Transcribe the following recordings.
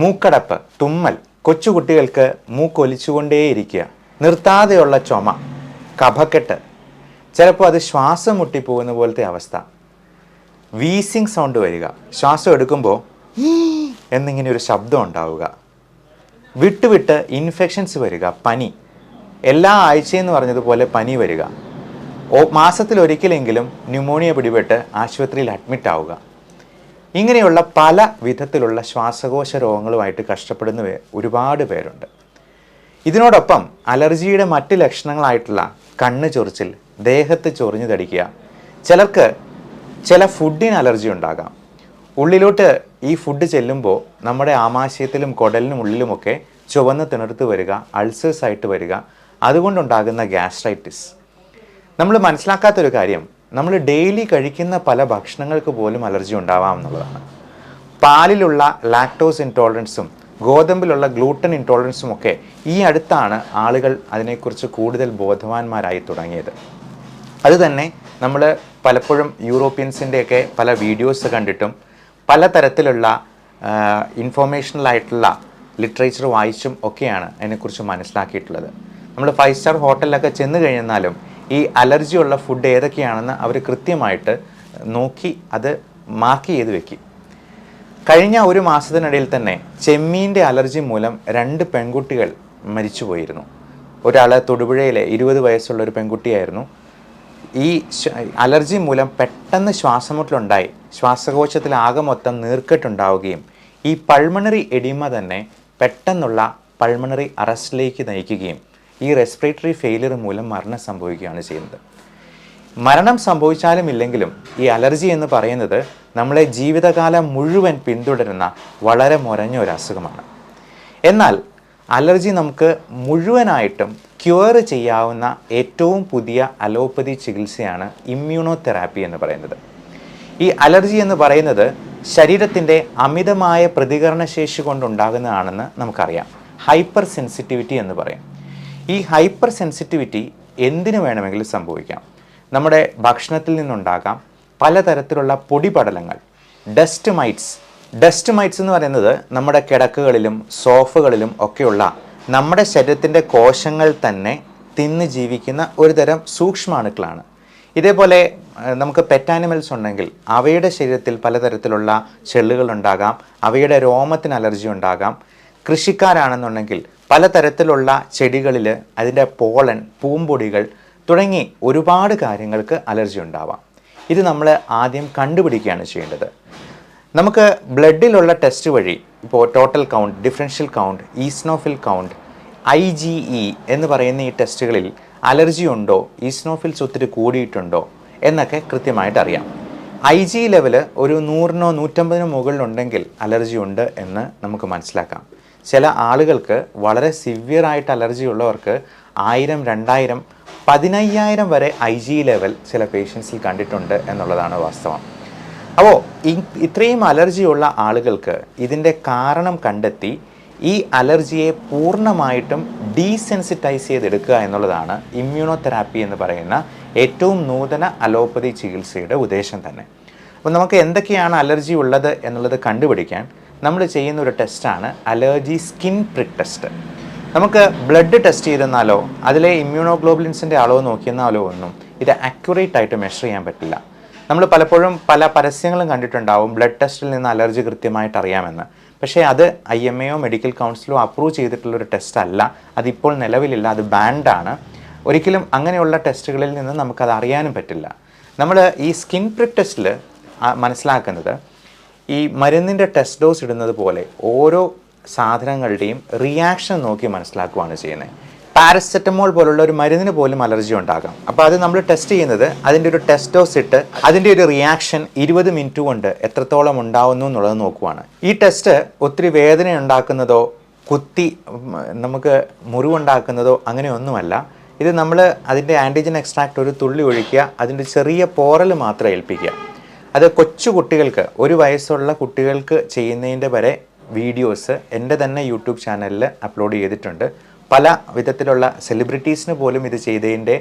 മൂക്കടപ്പ്, തുമ്മൽ, കൊച്ചുകുട്ടികൾക്ക് മൂക്കൊലിച്ചുകൊണ്ടേയിരിക്കുക, നിർത്താതെയുള്ള ചുമ, കഫക്കെട്ട്, ചിലപ്പോൾ അത് ശ്വാസം മുട്ടിപ്പോകുന്ന പോലത്തെ അവസ്ഥ, വീസിങ് സൗണ്ട് വരിക, ശ്വാസം എടുക്കുമ്പോൾ എന്നിങ്ങനെ ഒരു ശബ്ദം ഉണ്ടാവുക, വിട്ട് ഇൻഫെക്ഷൻസ് വരിക, പനി, എല്ലാ ആഴ്ചയെന്ന് പറഞ്ഞതുപോലെ പനി വരിക, മാസത്തിലൊരിക്കലെങ്കിലും ന്യൂമോണിയ പിടിപെട്ട് ആശുപത്രിയിൽ അഡ്മിറ്റ് ആവുക, ഇങ്ങനെയുള്ള പല വിധത്തിലുള്ള ശ്വാസകോശ രോഗങ്ങളുമായിട്ട് കഷ്ടപ്പെടുന്ന ഒരുപാട് പേരുണ്ട്. ഇതിനോടൊപ്പം അലർജിയുടെ മറ്റ് ലക്ഷണങ്ങളായിട്ടുള്ള കണ്ണ് ചൊറിച്ചിൽ, ദേഹത്ത് ചൊറിഞ്ഞു തടിക്കുക, ചിലർക്ക് ചില ഫുഡിന് അലർജി ഉണ്ടാകാം. ഉള്ളിലോട്ട് ഈ ഫുഡ് ചെല്ലുമ്പോൾ നമ്മുടെ ആമാശയത്തിലും കുടലിനും ഉള്ളിലുമൊക്കെ ചുവന്ന് തിണർത്ത് വരിക, അൾസേഴ്സ് ആയിട്ട് വരിക, അതുകൊണ്ടുണ്ടാകുന്ന ഗ്യാസ്ട്രൈറ്റിസ്. നമ്മൾ മനസ്സിലാക്കാത്തൊരു കാര്യം, നമ്മൾ ഡെയിലി കഴിക്കുന്ന പല ഭക്ഷണങ്ങൾക്ക് പോലും അലർജി ഉണ്ടാവാം എന്നുള്ളതാണ്. പാലിലുള്ള ലാക്ടോസ് ഇൻടോളറൻസും ഗോതമ്പിലുള്ള ഗ്ലൂട്ടൻ ഇൻടോളറൻസും ഒക്കെ ഈ അടുത്താണ് ആളുകൾ അതിനെക്കുറിച്ച് കൂടുതൽ ബോധവാന്മാരായി തുടങ്ങിയത്. അതുതന്നെ നമ്മൾ പലപ്പോഴും യൂറോപ്യൻസിൻ്റെയൊക്കെ പല വീഡിയോസ് കണ്ടിട്ടും പലതരത്തിലുള്ള ഇൻഫോർമേഷണലായിട്ടുള്ള ലിറ്ററേച്ചർ വായിച്ചും ഒക്കെയാണ് അതിനെക്കുറിച്ച് മനസ്സിലാക്കിയിട്ടുള്ളത്. നമ്മൾ 5 സ്റ്റാർ ഹോട്ടലിലൊക്കെ ചെന്ന് കഴിഞ്ഞാലും ഈ അലർജിയുള്ള ഫുഡ് ഏതൊക്കെയാണെന്ന് അവർ കൃത്യമായിട്ട് നോക്കി അത് മാർക്ക് ചെയ്ത് വെക്കും. കഴിഞ്ഞ ഒരു മാസത്തിനിടയിൽ തന്നെ ചെമ്മീൻ്റെ അലർജി മൂലം 2 പെൺകുട്ടികൾ മരിച്ചു പോയിരുന്നു. ഒരാൾ തൊടുപുഴയിലെ 20 വയസ്സുള്ള ഒരു പെൺകുട്ടിയായിരുന്നു. ഈ അലർജി മൂലം പെട്ടെന്ന് ശ്വാസമുട്ടലുണ്ടായി ശ്വാസകോശത്തിൽ ആകെ മൊത്തം നീർക്കെട്ടുണ്ടാവുകയും ഈ പൾമണറി എഡിമ തന്നെ പെട്ടെന്നുള്ള പൾമണറി അറസ്റ്റിലേക്ക് നയിക്കുകയും ഈ റെസ്പിറേറ്ററി ഫെയിലിയർ മൂലം മരണം സംഭവിക്കുകയാണ് ചെയ്യുന്നത്. മരണം സംഭവിച്ചാലും ഇല്ലെങ്കിലും ഈ അലർജി എന്ന് പറയുന്നത് നമ്മളെ ജീവിതകാലം മുഴുവൻ പിന്തുടരുന്ന വളരെ മുരഞ്ഞ ഒരു അസുഖമാണ്. എന്നാൽ അലർജി നമുക്ക് മുഴുവനായിട്ടും ക്യൂർ ചെയ്യാവുന്ന ഏറ്റവും പുതിയ അലോപ്പതി ചികിത്സയാണ് ഇമ്മ്യൂണോ തെറാപ്പി എന്ന് പറയുന്നത്. ഈ അലർജി എന്ന് പറയുന്നത് ശരീരത്തിൻ്റെ അമിതമായ പ്രതികരണശേഷി കൊണ്ടുണ്ടാകുന്നതാണെന്ന് നമുക്കറിയാം. ഹൈപ്പർ സെൻസിറ്റിവിറ്റി എന്ന് പറയും. ഈ ഹൈപ്പർ സെൻസിറ്റിവിറ്റി എന്തിനു വേണമെങ്കിലും സംഭവിക്കാം. നമ്മുടെ ഭക്ഷണത്തിൽ നിന്നുണ്ടാകാം, പലതരത്തിലുള്ള പൊടിപടലങ്ങൾ, ഡസ്റ്റ് മൈറ്റ്സ് എന്ന് പറയുന്നത് നമ്മുടെ കിടക്കുകളിലും സോഫകളിലും ഒക്കെയുള്ള നമ്മുടെ ശരീരത്തിൻ്റെ കോശങ്ങൾ തന്നെ തിന്ന് ജീവിക്കുന്ന ഒരു തരം സൂക്ഷ്മാണുക്കളാണ്. ഇതേപോലെ നമുക്ക് പെറ്റ് ആനിമൽസ് ഉണ്ടെങ്കിൽ അവയുടെ ശരീരത്തിൽ പലതരത്തിലുള്ള ചെള്ളുകൾ ഉണ്ടാകാം, അവയുടെ രോമത്തിന് അലർജി ഉണ്ടാകാം. കൃഷിക്കാരാണെന്നുണ്ടെങ്കിൽ പലതരത്തിലുള്ള ചെടികളിൽ അതിൻ്റെ പോളൻ, പൂമ്പൊടികൾ തുടങ്ങി ഒരുപാട് കാര്യങ്ങൾക്ക് അലർജി ഉണ്ടാവാം. ഇത് നമ്മൾ ആദ്യം കണ്ടുപിടിക്കുകയാണ് ചെയ്യേണ്ടത്. നമുക്ക് ബ്ലഡിലുള്ള ടെസ്റ്റ് വഴി ഇപ്പോൾ total count, differential count, eosinophil count, IgE എന്ന് പറയുന്ന ഈ ടെസ്റ്റുകളിൽ അലർജി ഉണ്ടോ, ഈസ്നോഫിൽസ് ഒത്തിരി കൂടിയിട്ടുണ്ടോ എന്നൊക്കെ കൃത്യമായിട്ട് അറിയാം. IgE ലെവല് ഒരു 100-നോ 150-നോ മുകളിലുണ്ടെങ്കിൽ അലർജി ഉണ്ട് എന്ന് നമുക്ക് മനസ്സിലാക്കാം. ചില ആളുകൾക്ക് വളരെ സിവിയറായിട്ട് അലർജി ഉള്ളവർക്ക് 1000, 2000, 15000 വരെ IgE ലെവൽ ചില പേഷ്യൻസിൽ കണ്ടിട്ടുണ്ട് എന്നുള്ളതാണ് വാസ്തവം. അപ്പോൾ ഇത്രയും അലർജിയുള്ള ആളുകൾക്ക് ഇതിൻ്റെ കാരണം കണ്ടെത്തി ഈ അലർജിയെ പൂർണ്ണമായിട്ടും ഡീസെൻസിറ്റൈസ് ചെയ്തെടുക്കുക എന്നുള്ളതാണ് ഇമ്മ്യൂണോ തെറാപ്പി എന്ന് പറയുന്ന ഏറ്റവും നൂതന അലോപ്പതി ചികിത്സയുടെ ഉദ്ദേശം തന്നെ. അപ്പോൾ നമുക്ക് എന്തൊക്കെയാണ് അലർജി ഉള്ളത് എന്നുള്ളത് കണ്ടുപിടിക്കാൻ നമ്മൾ ചെയ്യുന്ന ഒരു ടെസ്റ്റാണ് അലർജി സ്കിൻ പ്രിക് ടെസ്റ്റ്. നമുക്ക് ബ്ലഡ് ടെസ്റ്റ് ചെയ്തെന്നാലോ അതിലെ ഇമ്മ്യൂണോഗ്ലോബുലിൻസിൻ്റെ അളവ് നോക്കിയെന്നാലോ ഒന്നും ഇത് അക്യുറേറ്റ് ആയിട്ട് മെഷർ ചെയ്യാൻ പറ്റില്ല. നമ്മൾ പലപ്പോഴും പല പരസ്യങ്ങളും കണ്ടിട്ടുണ്ടാവും ബ്ലഡ് ടെസ്റ്റിൽ നിന്ന് അലർജി കൃത്യമായിട്ട് അറിയാമെന്ന്. പക്ഷേ അത് IMAയോ മെഡിക്കൽ കൗൺസിലോ അപ്രൂവ് ചെയ്തിട്ടുള്ളൊരു ടെസ്റ്റ് അല്ല. അതിപ്പോൾ നിലവിലില്ല, അത് ബാൻഡാണ്. ഒരിക്കലും അങ്ങനെയുള്ള ടെസ്റ്റുകളിൽ നിന്ന് നമുക്കത് അറിയാനും പറ്റില്ല. നമ്മൾ ഈ സ്കിൻ പ്രിക് ടെസ്റ്റിൽ മനസ്സിലാക്കുന്നത് ഈ മരുന്നിൻ്റെ ടെസ്റ്റ് ഡോസ് ഇടുന്നത് പോലെ ഓരോ സാധനങ്ങളുടെയും റിയാക്ഷൻ നോക്കി മനസ്സിലാക്കുകയാണ് ചെയ്യുന്നത്. പാരസെറ്റമോൾ പോലുള്ള ഒരു മരുന്നിന് പോലും അലർജി ഉണ്ടാകാം. അപ്പോൾ അത് നമ്മൾ ടെസ്റ്റ് ചെയ്യുന്നത് അതിൻ്റെ ഒരു ടെസ്റ്റ് ഡോസ് ഇട്ട് അതിൻ്റെ ഒരു റിയാക്ഷൻ 20 മിനിറ്റ് കൊണ്ട് എത്രത്തോളം ഉണ്ടാവുന്നു എന്നുള്ളത് നോക്കുവാണ്. ഈ ടെസ്റ്റ് ഒത്തിരി വേദന ഉണ്ടാക്കുന്നതോ കുത്തി നമുക്ക് മുറിവുണ്ടാക്കുന്നതോ അങ്ങനെയൊന്നുമല്ല. ഇത് നമ്മൾ അതിൻ്റെ ആൻറ്റിജൻ എക്സ്ട്രാക്ട് ഒരു തുള്ളി ഒഴിക്കുക, അതിൻ്റെ ചെറിയ പോറൽ മാത്രം ഏൽപ്പിക്കുക. അത് കൊച്ചു കുട്ടികൾക്ക്, 1 വയസ്സുള്ള കുട്ടികൾക്ക് ചെയ്യുന്നതിൻ്റെ വരെ വീഡിയോസ് എൻ്റെ തന്നെ യൂട്യൂബ് ചാനലിൽ അപ്ലോഡ് ചെയ്തിട്ടുണ്ട്. പല വിധത്തിലുള്ള സെലിബ്രിറ്റീസിന് പോലും ഇത് ചെയ്തതിൻ്റെ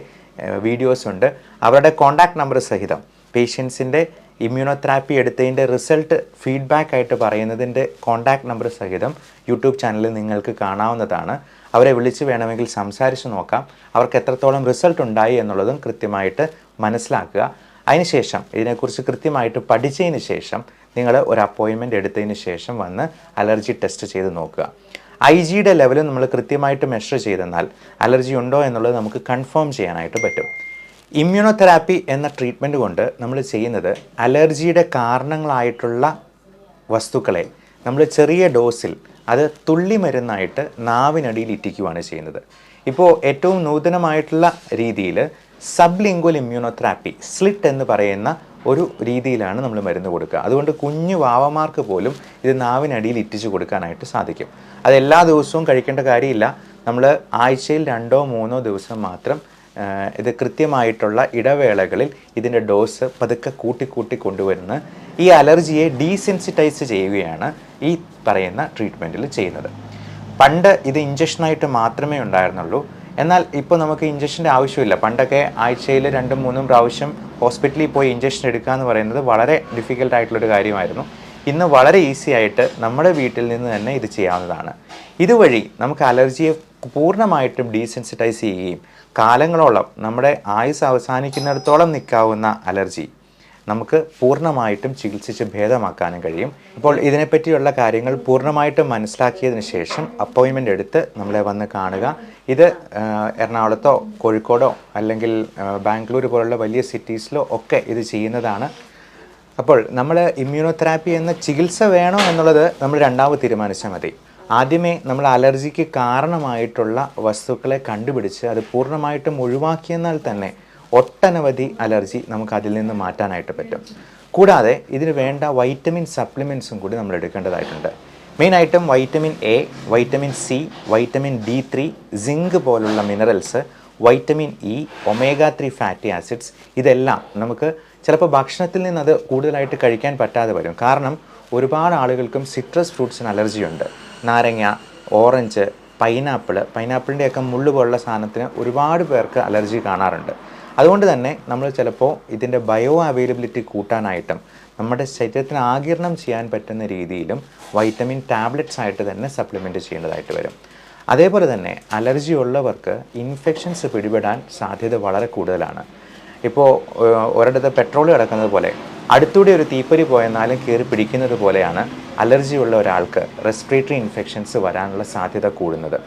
വീഡിയോസ് ഉണ്ട്. അവരുടെ കോൺടാക്ട് നമ്പർ സഹിതം പേഷ്യൻസിൻ്റെ ഇമ്മ്യൂണോതെറാപ്പി എടുത്തതിൻ്റെ റിസൾട്ട് ഫീഡ്ബാക്ക് ആയിട്ട് പറയുന്നതിൻ്റെ കോൺടാക്റ്റ് നമ്പർ സഹിതം യൂട്യൂബ് ചാനലിൽ നിങ്ങൾക്ക് കാണാവുന്നതാണ്. അവരെ വിളിച്ച് വേണമെങ്കിൽ സംസാരിച്ച് നോക്കാം. അവർക്ക് എത്രത്തോളം റിസൾട്ട് ഉണ്ടായി എന്നുള്ളതും കൃത്യമായിട്ട് മനസ്സിലാക്കുക. അതിനുശേഷം ഇതിനെക്കുറിച്ച് കൃത്യമായിട്ട് പഠിച്ചതിന് ശേഷം നിങ്ങൾ ഒരു അപ്പോയിൻമെൻറ്റ് എടുത്തതിന് ശേഷം വന്ന് അലർജി ടെസ്റ്റ് ചെയ്ത് നോക്കുക. Igയുടെ ലെവൽ നമ്മൾ കൃത്യമായിട്ട് മെഷർ ചെയ്തെന്നാൽ അലർജി ഉണ്ടോ എന്നുള്ളത് നമുക്ക് കൺഫേം ചെയ്യാനായിട്ട് പറ്റും. ഇമ്മ്യൂണോതെറാപ്പി എന്ന ട്രീറ്റ്മെൻറ്റ് കൊണ്ട് നമ്മൾ ചെയ്യുന്നത് അലർജിയുടെ കാരണങ്ങളായിട്ടുള്ള വസ്തുക്കളെ നമ്മൾ ചെറിയ ഡോസിൽ അത് തുള്ളി മരുന്നായിട്ട് നാവിനടിയിൽ ഇറ്റിക്കുകയാണ് ചെയ്യുന്നത്. ഇപ്പോൾ ഏറ്റവും നൂതനമായിട്ടുള്ള രീതിയിൽ സബ്ലിംഗ്വൽ ഇമ്മ്യൂണോതെറാപ്പി, സ്ലിറ്റ് എന്ന് പറയുന്ന ഒരു രീതിയിലാണ് നമ്മൾ മരുന്ന് കൊടുക്കുക. അതുകൊണ്ട് കുഞ്ഞു വാവമാർക്ക് പോലും ഇത് നാവിനടിയിൽ ഇറ്റിച്ച് കൊടുക്കാനായിട്ട് സാധിക്കും. അത് എല്ലാ ദിവസവും കഴിക്കേണ്ട കാര്യമില്ല. നമ്മൾ ആഴ്ചയിൽ 2-3 ദിവസം മാത്രം ഇത് കൃത്യമായിട്ടുള്ള ഇടവേളകളിൽ ഇതിൻ്റെ ഡോസ് പതുക്കെ കൂട്ടി കൊണ്ടുവരുന്ന ഈ അലർജിയെ ഡീസെൻസിറ്റൈസ് ചെയ്യുകയാണ് ഈ പറയുന്ന ട്രീറ്റ്മെൻറ്റിൽ ചെയ്യുന്നത്. പണ്ട് ഇത് ഇഞ്ചക്ഷനായിട്ട് മാത്രമേ ഉണ്ടായിരുന്നുള്ളൂ. എന്നാൽ ഇപ്പോൾ നമുക്ക് ഇഞ്ചക്ഷൻ്റെ ആവശ്യമില്ല. പണ്ടൊക്കെ ആഴ്ചയിൽ 2-3 പ്രാവശ്യം ഹോസ്പിറ്റലിൽ പോയി ഇഞ്ചക്ഷൻ എടുക്കുക എന്ന് പറയുന്നത് വളരെ ഡിഫിക്കൽട്ടായിട്ടുള്ളൊരു കാര്യമായിരുന്നു. ഇന്ന് വളരെ ഈസി ആയിട്ട് നമ്മുടെ വീട്ടിൽ നിന്ന് തന്നെ ഇത് ചെയ്യാവുന്നതാണ്. ഇതുവഴി നമുക്ക് അലർജിയെ പൂർണ്ണമായിട്ടും ഡീസെൻസിറ്റൈസ് ചെയ്യുകയും കാലങ്ങളോളം നമ്മുടെ ആയുസ് അവസാനിക്കുന്നിടത്തോളം നിൽക്കാവുന്ന അലർജി നമുക്ക് പൂർണ്ണമായിട്ടും ചികിത്സിച്ച് ഭേദമാക്കാനും കഴിയും. ഇപ്പോൾ ഇതിനെപ്പറ്റിയുള്ള കാര്യങ്ങൾ പൂർണ്ണമായിട്ടും മനസ്സിലാക്കിയതിന് ശേഷം അപ്പോയിൻമെൻ്റ് എടുത്ത് നമ്മളെ വന്ന് കാണുക. ഇത് എറണാകുളത്തോ കോഴിക്കോടോ അല്ലെങ്കിൽ ബാംഗ്ലൂർ പോലുള്ള വലിയ സിറ്റീസിലോ ഒക്കെ ഇത് ചെയ്യുന്നതാണ്. അപ്പോൾ നമ്മൾ ഇമ്മ്യൂണോതെറാപ്പി എന്ന ചികിത്സ വേണോ എന്നുള്ളത് നമ്മൾ രണ്ടാമത് തീരുമാനിച്ചാൽ മതി. ആദ്യമേ നമ്മൾ അലർജിക്ക് കാരണമായിട്ടുള്ള വസ്തുക്കളെ കണ്ടുപിടിച്ച് അത് പൂർണ്ണമായിട്ടും ഒഴിവാക്കിയെന്നാൽ തന്നെ ഒട്ടനവധി അലർജി നമുക്ക് അതിൽ നിന്ന് മാറ്റാനായിട്ട് പറ്റും. കൂടാതെ ഇതിന് വേണ്ട വൈറ്റമിൻ സപ്ലിമെൻറ്റ്സും കൂടി നമ്മൾ എടുക്കേണ്ടതായിട്ടുണ്ട്. മെയിനായിട്ടും vitamin A, vitamin C, vitamin D3, zinc പോലുള്ള minerals, vitamin E, omega-3 fatty acids, ഇതെല്ലാം നമുക്ക് ചിലപ്പോൾ ഭക്ഷണത്തിൽ നിന്ന് അത് കൂടുതലായിട്ട് കഴിക്കാൻ പറ്റാതെ വരും. കാരണം ഒരുപാട് ആളുകൾക്കും സിട്രസ് ഫ്രൂട്ട്സിന് അലർജിയുണ്ട്. നാരങ്ങ, ഓറഞ്ച്, പൈനാപ്പിളിൻ്റെയൊക്കെ മുള്ളു പോലുള്ള സാധനത്തിന് ഒരുപാട് പേർക്ക് അലർജി കാണാറുണ്ട്. അതുകൊണ്ട് തന്നെ നമ്മൾ ചിലപ്പോൾ ഇതിൻ്റെ ബയോ അവൈലബിലിറ്റി കൂട്ടാനായിട്ടും നമ്മുടെ ശരീരത്തിന് ആഗിരണം ചെയ്യാൻ പറ്റുന്ന രീതിയിലും വൈറ്റമിൻ ടാബ്ലറ്റ്സ് ആയിട്ട് തന്നെ സപ്ലിമെൻറ്റ് ചെയ്യേണ്ടതായിട്ട് വരും. അതേപോലെ തന്നെ അലർജി ഉള്ളവർക്ക് ഇൻഫെക്ഷൻസ് പിടിപെടാൻ സാധ്യത വളരെ കൂടുതലാണ്. ഇപ്പോൾ ഒരിടത്ത് പെട്രോൾ കിടക്കുന്നത് പോലെ അടുത്തൂടെ ഒരു തീപ്പൊരി പോയെന്നാലും കയറി പിടിക്കുന്നത് പോലെയാണ് അലർജി ഉള്ള ഒരാൾക്ക് റെസ്പിറേറ്ററി ഇൻഫെക്ഷൻസ് വരാനുള്ള സാധ്യത കൂടുന്നത്.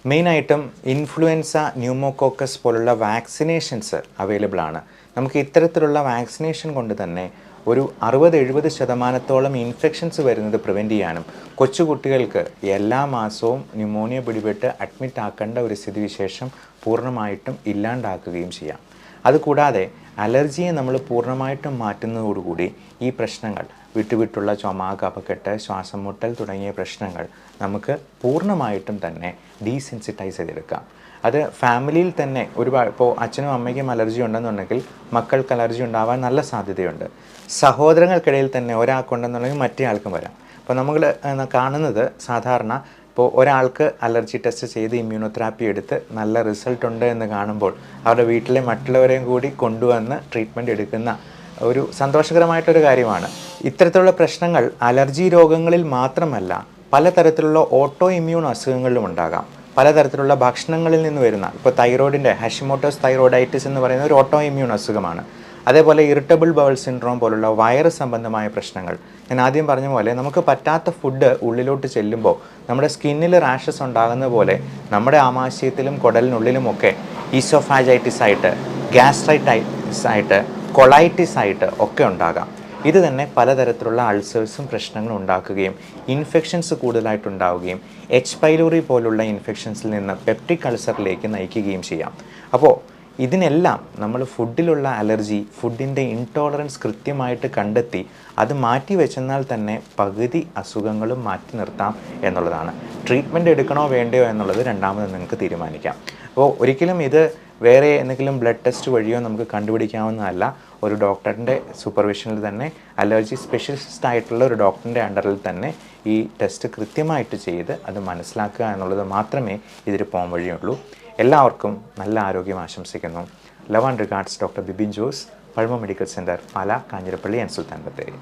മെയിനായിട്ടും ഇൻഫ്ലുവൻസ, ന്യൂമോകോക്കസ് പോലുള്ള വാക്സിനേഷൻസ് അവൈലബിൾ ആണ്. നമുക്ക് ഇത്തരത്തിലുള്ള വാക്സിനേഷൻ കൊണ്ട് തന്നെ ഒരു 60-70% ഇൻഫെക്ഷൻസ് വരുന്നത് പ്രിവെൻറ്റ് ചെയ്യാനും കൊച്ചുകുട്ടികൾക്ക് എല്ലാ മാസവും ന്യൂമോണിയ പിടിപെട്ട് അഡ്മിറ്റ് ആക്കേണ്ട ഒരു സ്ഥിതിവിശേഷം പൂർണ്ണമായിട്ടും ഇല്ലാണ്ടാക്കുകയും ചെയ്യാം. അതുകൂടാതെ അലർജിയെ നമ്മൾ പൂർണ്ണമായിട്ടും മാറ്റുന്നതോടുകൂടി ഈ പ്രശ്നങ്ങൾ വിട്ടുവിട്ടുള്ള ചുമ, കഫക്കെട്ട്, ശ്വാസം മുട്ടൽ തുടങ്ങിയ പ്രശ്നങ്ങൾ നമുക്ക് പൂർണ്ണമായിട്ടും തന്നെ ഡീസെൻസിറ്റൈസ് ചെയ്തെടുക്കാം. അത് ഫാമിലിയിൽ തന്നെ ഒരുപാട്, ഇപ്പോൾ അച്ഛനും അമ്മയ്ക്കും അലർജി ഉണ്ടെന്നുണ്ടെങ്കിൽ മക്കൾക്ക് അലർജി ഉണ്ടാവാൻ നല്ല സാധ്യതയുണ്ട്. സഹോദരങ്ങൾക്കിടയിൽ തന്നെ ഒരാൾക്കുണ്ടെന്നുണ്ടെങ്കിൽ മറ്റേ ആൾക്കും വരാം. അപ്പോൾ നമ്മൾ കാണുന്നത് സാധാരണ ഇപ്പോൾ ഒരാൾക്ക് അലർജി ടെസ്റ്റ് ചെയ്ത് ഇമ്മ്യൂണോതെറാപ്പി എടുത്ത് നല്ല റിസൾട്ട് ഉണ്ട് എന്ന് കാണുമ്പോൾ അവരുടെ വീട്ടിലെ മറ്റുള്ളവരെയും കൂടി കൊണ്ടുവന്ന് ട്രീറ്റ്മെൻറ്റ് എടുക്കുന്ന ഒരു സന്തോഷകരമായിട്ടൊരു കാര്യമാണ്. ഇത്തരത്തിലുള്ള പ്രശ്നങ്ങൾ അലർജി രോഗങ്ങളിൽ മാത്രമല്ല പലതരത്തിലുള്ള ഓട്ടോ ഇമ്മ്യൂൺ അസുഖങ്ങളിലും ഉണ്ടാകാം. പലതരത്തിലുള്ള ഭക്ഷണങ്ങളിൽ നിന്ന് വരുന്ന, ഇപ്പോൾ തൈറോയിഡിൻ്റെ ഹാഷിമോട്ടോസ് തൈറോയിഡൈറ്റിസ് എന്ന് പറയുന്ന ഒരു ഓട്ടോ ഇമ്മ്യൂൺ അസുഖമാണ്. അതേപോലെ ഇറിറ്റബിൾ ബവൽ സിൻഡ്രോം പോലുള്ള വയറ് സംബന്ധമായ പ്രശ്നങ്ങൾ. ഞാൻ ആദ്യം പറഞ്ഞ പോലെ നമുക്ക് പറ്റാത്ത ഫുഡ് ഉള്ളിലോട്ട് ചെല്ലുമ്പോൾ നമ്മുടെ സ്കിന്നിൽ റാഷസ് ഉണ്ടാകുന്ന പോലെ നമ്മുടെ ആമാശയത്തിലും കുടലിനുള്ളിലുമൊക്കെ ഈസോഫാജൈറ്റിസ് ആയിട്ട്, ഗ്യാസ്ട്രൈറ്റൈറ്റിസ് ആയിട്ട്, കൊളൈറ്റിസ് ആയിട്ട് ഒക്കെ ഉണ്ടാകാം. ഇത് തന്നെ പലതരത്തിലുള്ള അൾസേഴ്സും പ്രശ്നങ്ങളും ഉണ്ടാക്കുകയും ഇൻഫെക്ഷൻസ് കൂടുതലായിട്ടുണ്ടാവുകയും എച്ച് പൈലോറി പോലുള്ള ഇൻഫെക്ഷൻസിൽ നിന്ന് പെപ്റ്റിക് അൾസറിലേക്ക് നയിക്കുകയും ചെയ്യാം. അപ്പോൾ ഇതിനെല്ലാം നമ്മൾ ഫുഡിലുള്ള അലർജി, ഫുഡിൻ്റെ ഇൻടോളറൻസ് കൃത്യമായിട്ട് കണ്ടെത്തി അത് മാറ്റി വെച്ചെന്നാൽ തന്നെ പകുതി അസുഖങ്ങളും മാറ്റി നിർത്താം എന്നുള്ളതാണ്. ട്രീറ്റ്മെൻറ്റ് എടുക്കണോ വേണ്ടയോ എന്നുള്ളത് രണ്ടാമത് നിങ്ങൾക്ക് തീരുമാനിക്കാം. അപ്പോൾ ഒരിക്കലും ഇത് വേറെ എന്തെങ്കിലും ബ്ലഡ് ടെസ്റ്റ് വഴിയോ നമുക്ക് കണ്ടുപിടിക്കാവുന്നതല്ല. ഒരു ഡോക്ടറിൻ്റെ സൂപ്പർവിഷനിൽ തന്നെ, അലർജി സ്പെഷ്യലിസ്റ്റ് ആയിട്ടുള്ള ഒരു ഡോക്ടറിൻ്റെ അണ്ടറിൽ തന്നെ ഈ ടെസ്റ്റ് കൃത്യമായിട്ട് ചെയ്ത് അത് മനസ്സിലാക്കുക എന്നുള്ളത് മാത്രമേ ഇതിൽ പോകാൻ വഴിയുള്ളൂ. എല്ലാവർക്കും നല്ല ആരോഗ്യം ആശംസിക്കുന്നു. Love and regards, doctor Bibin Jose, Pazhama medical centre, Pala, Kanjirappally and Sultan Bathery.